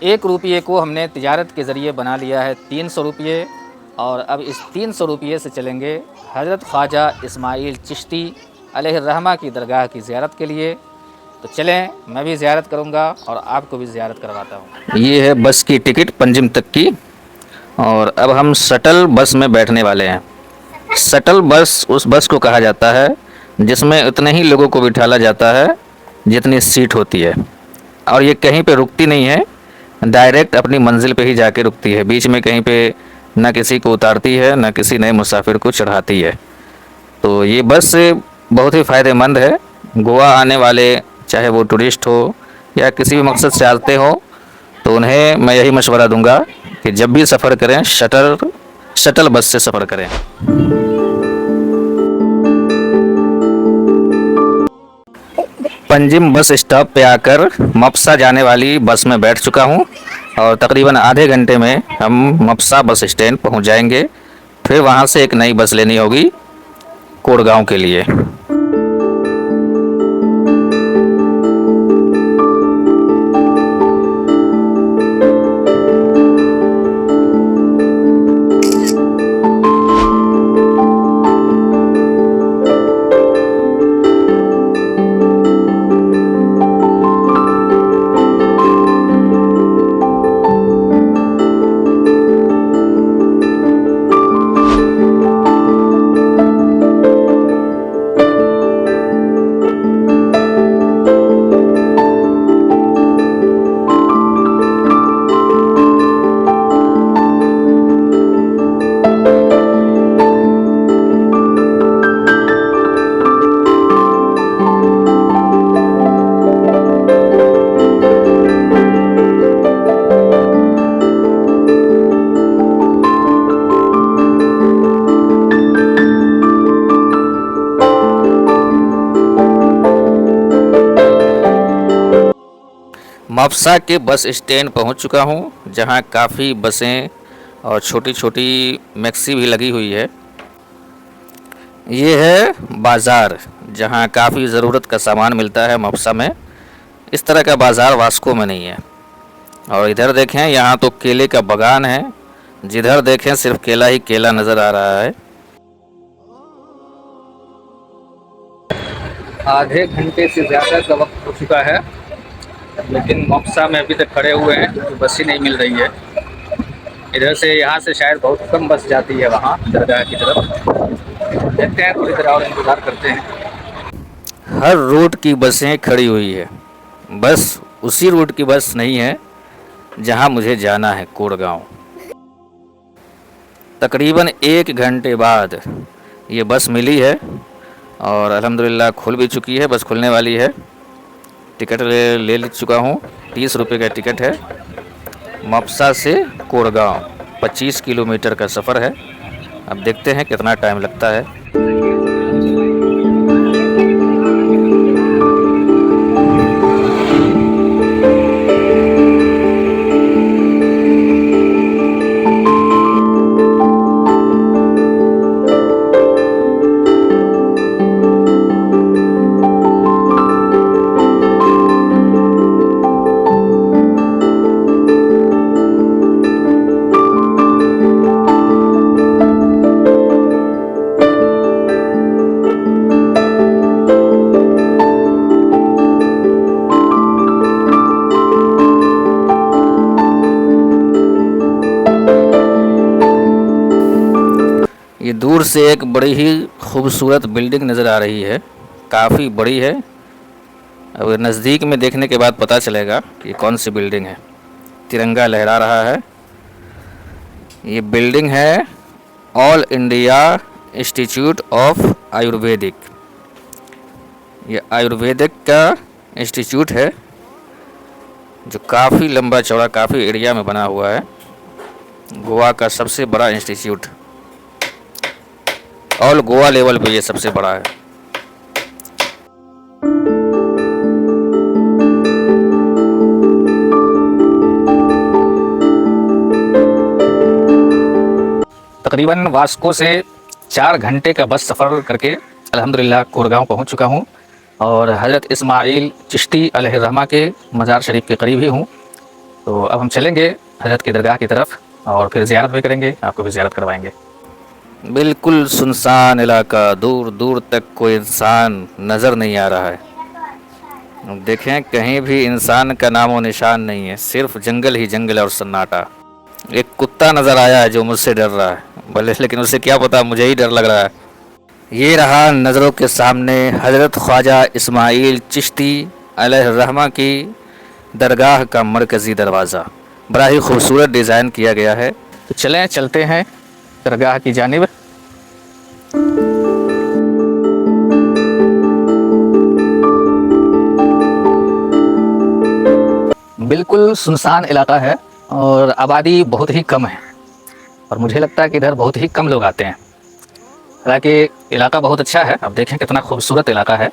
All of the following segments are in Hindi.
1 रुपये को हमने तिजारत के ज़रिए बना लिया है 300 रुपये, और अब इस 300 रुपये से चलेंगे हज़रत ख्वाजा इस्माइल चिश्ती अलैहिर्रहमा की दरगाह की ज़ियारत के लिए। तो चलें, मैं भी ज़ियारत करूँगा और आपको भी ज़ियारत करवाता हूँ। ये है बस की टिकट पंजिम तक की, और अब हम शटल बस में बैठने वाले हैं। शटल बस उस बस को कहा जाता है जिसमें उतने ही लोगों को बिठाला जाता है जितनी सीट होती है, और ये कहीं पे रुकती नहीं है, डायरेक्ट अपनी मंजिल पे ही जाके रुकती है। बीच में कहीं पे ना किसी को उतारती है, ना किसी नए मुसाफिर को चढ़ाती है। तो ये बस बहुत ही फ़ायदेमंद है। गोवा आने वाले, चाहे वो टूरिस्ट हो या किसी भी मकसद से आते हो, तो उन्हें मैं यही मशवरा दूंगा कि जब भी सफ़र करें शटल बस से सफ़र करें। पंजिम बस स्टॉप पे आकर मपसा जाने वाली बस में बैठ चुका हूँ, और तकरीबन आधे घंटे में हम मपसा बस स्टैंड पहुँच जाएंगे। फिर वहाँ से एक नई बस लेनी होगी कोड़गांव के लिए। मपसा के बस स्टैंड पहुंच चुका हूं, जहां काफ़ी बसें और छोटी छोटी मैक्सी भी लगी हुई है। ये है बाज़ार, जहां काफ़ी ज़रूरत का सामान मिलता है मपसा में। इस तरह का बाज़ार वास्को में नहीं है। और इधर देखें, यहाँ तो केले का बागान है, जिधर देखें सिर्फ केला ही केला नज़र आ रहा है। आधे घंटे से ज़्यादा का वक्त हो चुका है, लेकिन मपसा में अभी तक खड़े हुए हैं क्योंकि बस ही नहीं मिल रही है। इधर से, यहाँ से शायद बहुत कम बस जाती है वहाँ दरगाह की तरफ। देखते हैं, थोड़ी देर और इंतज़ार करते हैं। हर रूट की बसें खड़ी हुई है, बस उसी रूट की बस नहीं है जहाँ मुझे जाना है, कोड़गांव। तकरीबन 1 घंटे बाद ये बस मिली है, और अल्हम्दुलिल्लाह खुल भी चुकी है, बस खुलने वाली है। टिकट ले चुका हूँ, 30 रुपये का टिकट है। मपसा से कोड़गांव 25 किलोमीटर का सफ़र है। अब देखते हैं कितना टाइम लगता है। ये दूर से एक बड़ी ही खूबसूरत बिल्डिंग नज़र आ रही है, काफ़ी बड़ी है। अब नज़दीक में देखने के बाद पता चलेगा कि ये कौन सी बिल्डिंग है। तिरंगा लहरा रहा है। ये बिल्डिंग है all India institute of Ayurvedic. ये आयुर्वेदिक का इंस्टीट्यूट है, जो काफ़ी लंबा चौड़ा, काफ़ी एरिया में बना हुआ है। गोवा का सबसे बड़ा इंस्टीट्यूट, ऑल गोवा लेवल पे ये सबसे बड़ा है। तकरीबन वास्को से 4 घंटे का बस सफ़र करके अल्हम्दुलिल्लाह कोड़गांव पहुंच चुका हूं, और हज़रत इस्माइल चिश्ती अलैहिर्रहमा के मज़ार शरीफ के करीब ही हूं। तो अब हम चलेंगे हजरत की दरगाह की तरफ और फिर ज़ियारत भी करेंगे, आपको भी ज़ियारत करवाएंगे। बिल्कुल सुनसान इलाका, दूर दूर तक कोई इंसान नज़र नहीं आ रहा है। अब देखें कहीं भी इंसान का नामो निशान नहीं है, सिर्फ जंगल ही जंगल और सन्नाटा। एक कुत्ता नज़र आया है जो मुझसे डर रहा है भले, लेकिन उसे क्या पता मुझे ही डर लग रहा है। ये रहा नज़रों के सामने हज़रत ख्वाजा इस्माइल चिश्ती अलैहिर्रहमा की दरगाह का मरकज़ी दरवाज़ा। बड़ा ही खूबसूरत डिज़ाइन किया गया है। तो चलें चलते हैं दरगाह की जानिब। बिल्कुल सुनसान इलाका है और आबादी बहुत ही कम है और मुझे लगता है कि इधर बहुत ही कम लोग आते हैं। हालांकि इलाका बहुत अच्छा है, अब देखें कितना खूबसूरत इलाका है,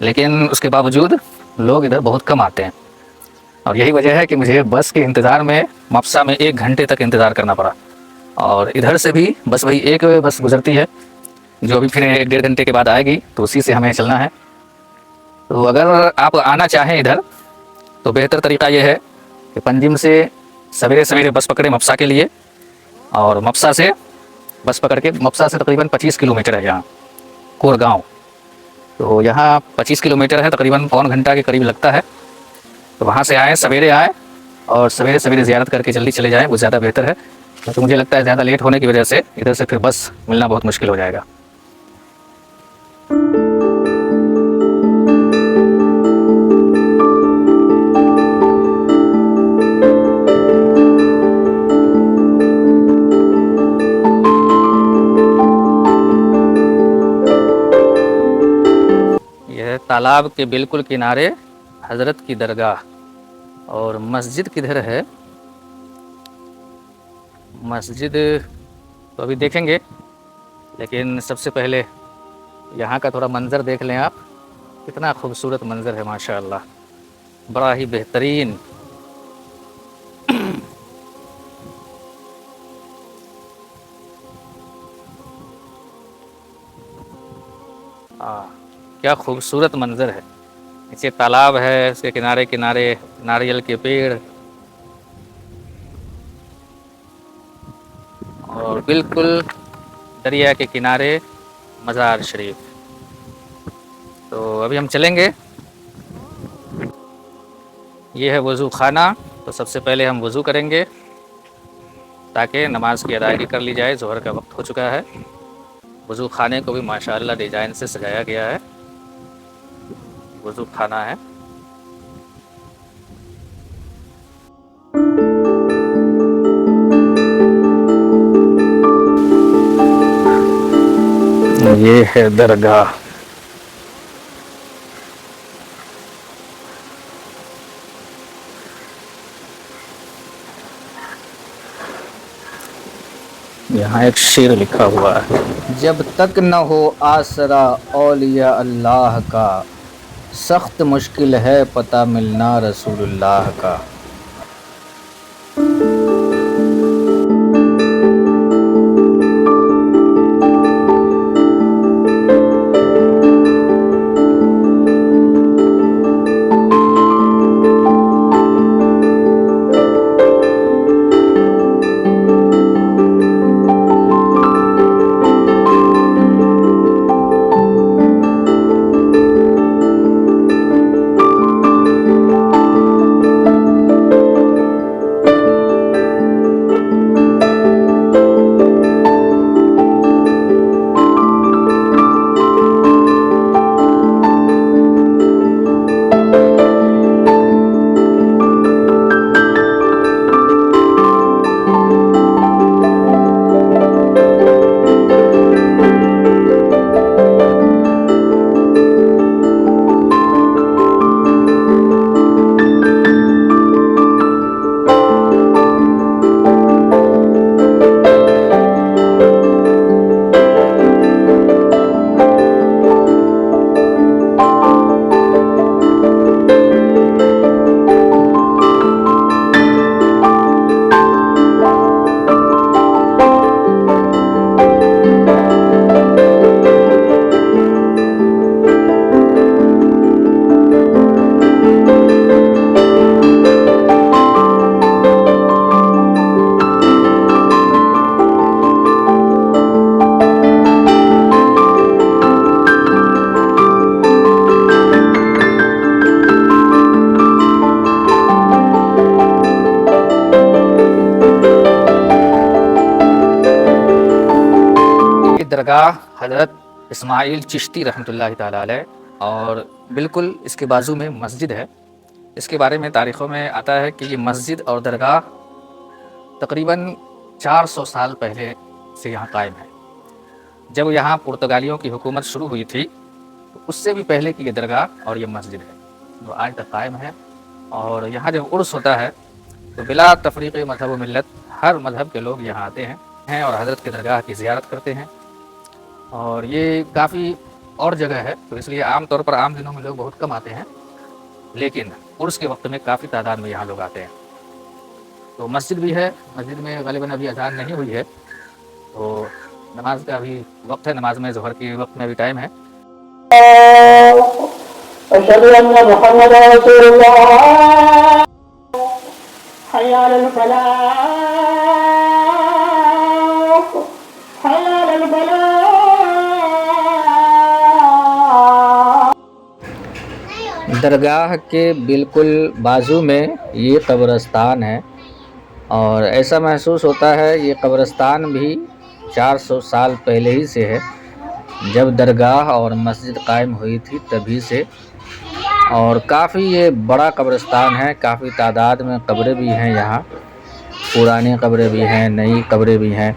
लेकिन उसके बावजूद लोग इधर बहुत कम आते हैं और यही वजह है कि मुझे बस के इंतज़ार में मप्सा में 1 घंटे तक इंतज़ार करना पड़ा। और इधर से भी बस वही एक बस गुज़रती है जो अभी फिर 1 डेढ़ घंटे के बाद आएगी, तो उसी से हमें चलना है। तो अगर आप आना चाहें इधर तो बेहतर तरीक़ा ये है कि पंजिम से सवेरे सवेरे बस पकड़े मप्सा के लिए, और मप्सा से बस पकड़ के, मप्सा से तकरीबन 25 किलोमीटर है यहाँ कोरगांव। तो यहाँ 25 किलोमीटर है, तकरीबन पौन घंटा के करीब लगता है। तो वहाँ से आएँ, सवेरे आएँ और सवेरे सवेरे ज़ियारत करके जल्दी चले जाएँ, वो ज़्यादा बेहतर है। तो मुझे लगता है ज़्यादा लेट होने की वजह से इधर से फिर बस मिलना बहुत मुश्किल हो जाएगा। यह तालाब के बिल्कुल किनारे हज़रत की दरगाह, और मस्जिद किधर है? मस्जिद तो अभी देखेंगे, लेकिन सबसे पहले यहाँ का थोड़ा मंज़र देख लें आप। कितना खूबसूरत मंज़र है माशाअल्लाह, बड़ा ही बेहतरीन। क्या खूबसूरत मंज़र है। नीचे तालाब है, इसके किनारे किनारे नारियल के पेड़, और बिल्कुल दरिया के किनारे मज़ार शरीफ। तो अभी हम चलेंगे। ये है वज़ू खाना, तो सबसे पहले हम वज़ू करेंगे ताकि नमाज की अदायगी कर ली जाए। ज़ोहर का वक्त हो चुका है। वज़ू खाने को भी माशाअल्लाह डिज़ाइन से सजाया गया है। वज़ू खाना है। ये है दरगाह। यहाँ एक शेर लिखा हुआ है, जब तक न हो आसरा औलिया अल्लाह का, सख्त मुश्किल है पता मिलना रसूलुल्लाह का। दरगाह हज़रत इस्माइल चिश्ती रहमतुल्लाहि ताला अलैह, और बिल्कुल इसके बाजू में मस्जिद है। इसके बारे में तारीख़ों में आता है कि ये मस्जिद और दरगाह तकरीबन 400 साल पहले से यहाँ कायम है। जब यहाँ पुर्तगालियों की हुकूमत शुरू हुई थी तो उससे भी पहले की ये दरगाह और ये मस्जिद है, जो आज तक कायम है। और यहाँ जब उर्स होता है तो बिला तफरीक़ मज़हब व मिल्लत हर मज़हब के लोग यहाँ आते हैं और हज़रत की दरगाह की ज़ियारत करते हैं। और ये काफ़ी और जगह है, तो इसलिए आम तौर पर आम दिनों में लोग बहुत कम आते हैं, लेकिन उर्स के वक्त में काफ़ी तादाद में यहाँ लोग आते हैं। तो मस्जिद भी है, मस्जिद में ग़ालिबन अभी अज़ान नहीं हुई है, तो नमाज का अभी वक्त है, नमाज में ज़ोहर के वक्त में अभी टाइम है। अशहदु अन्ना मुहम्मदन रसूलुल्लाह, हय्या अलल फलाह, हय्या अलल फलाह। दरगाह के बिल्कुल बाजू में ये कब्रिस्तान है और ऐसा महसूस होता है ये कब्रिस्तान भी 400 साल पहले ही से है, जब दरगाह और मस्जिद कायम हुई थी तभी से। और काफ़ी ये बड़ा कब्रिस्तान है, काफ़ी तादाद में कब्रें भी हैं यहाँ, पुरानी कब्रें भी हैं, नई कब्रें भी हैं।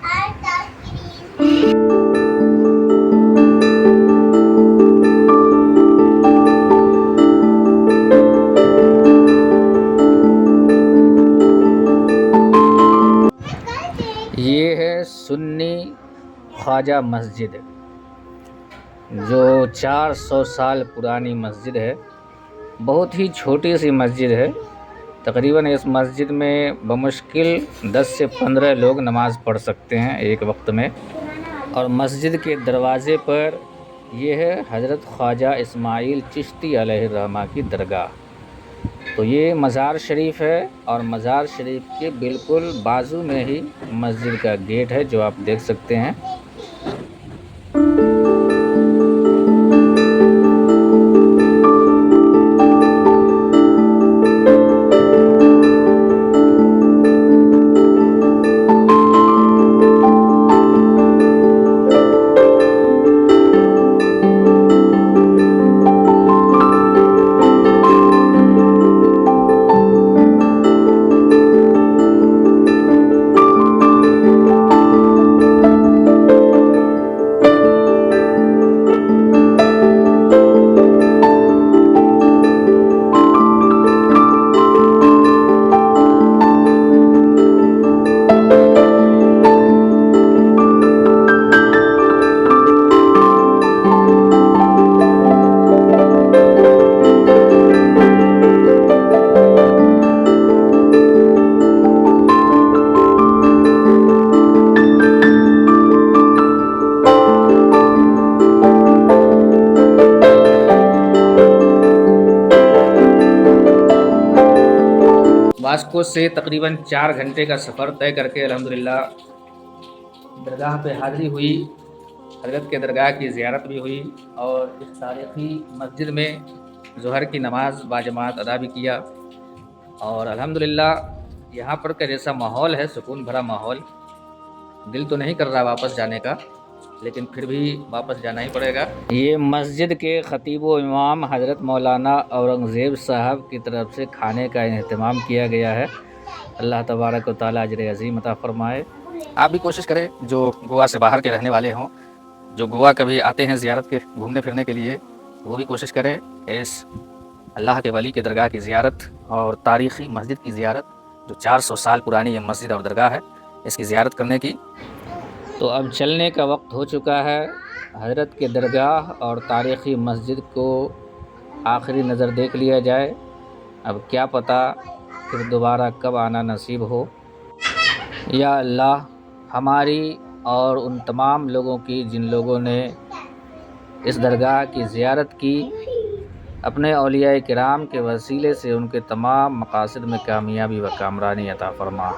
ये है सुन्नी ख्वाजा मस्जिद, जो 400 साल पुरानी मस्जिद है। बहुत ही छोटी सी मस्जिद है, तकरीबन इस मस्जिद में बमुश्किल 10 से 15 लोग नमाज़ पढ़ सकते हैं एक वक्त में। और मस्जिद के दरवाज़े पर यह है हज़रत ख्वाजा इस्माइल चिश्ती अलैहिर्रहमा की दरगाह। तो ये मज़ार शरीफ है और मज़ार शरीफ के बिल्कुल बाजू में ही मस्जिद का गेट है, जो आप देख सकते हैं। वास्को से तकरीबन 4 घंटे का सफ़र तय करके अल्हम्दुलिल्लाह दरगाह पे हाज़िरी हुई, हज़रत के दरगाह की ज़ियारत भी हुई और इस तारीख़ी मस्जिद में ज़ोहर की नमाज़ बाजमात अदा भी किया। और अल्हम्दुलिल्लाह यहाँ पर का जैसा माहौल है, सुकून भरा माहौल, दिल तो नहीं कर रहा वापस जाने का, लेकिन फिर भी वापस जाना ही पड़ेगा। ये मस्जिद के ख़तीब व इमाम हज़रत मौलाना औरंगज़ेब साहब की तरफ से खाने का अहतमाम किया गया है। अल्लाह तबारक व तआला अजर अज़ीम अता फ़रमाए। आप भी कोशिश करें, जो गोवा से बाहर के रहने वाले हों, जो गोवा कभी आते हैं ज़ियारत के घूमने फिरने के लिए, वो भी कोशिश करें इस अल्लाह के वली के दरगाह की ज़ियारत और तारीख़ी मस्जिद की ज़ियारत, जो 400 साल पुरानी ये मस्जिद और दरगाह है, इसकी ज़ियारत करने की। तो अब चलने का वक्त हो चुका है। हज़रत के दरगाह और तारीख़ी मस्जिद को आखिरी नज़र देख लिया जाए, अब क्या पता फिर दोबारा कब आना नसीब हो। या अल्लाह, हमारी और उन तमाम लोगों की जिन लोगों ने इस दरगाह की ज़ियारत की, अपने औलिया किराम के वसीले से उनके तमाम मकासद में कामयाबी व कामरानी अता फ़रमा।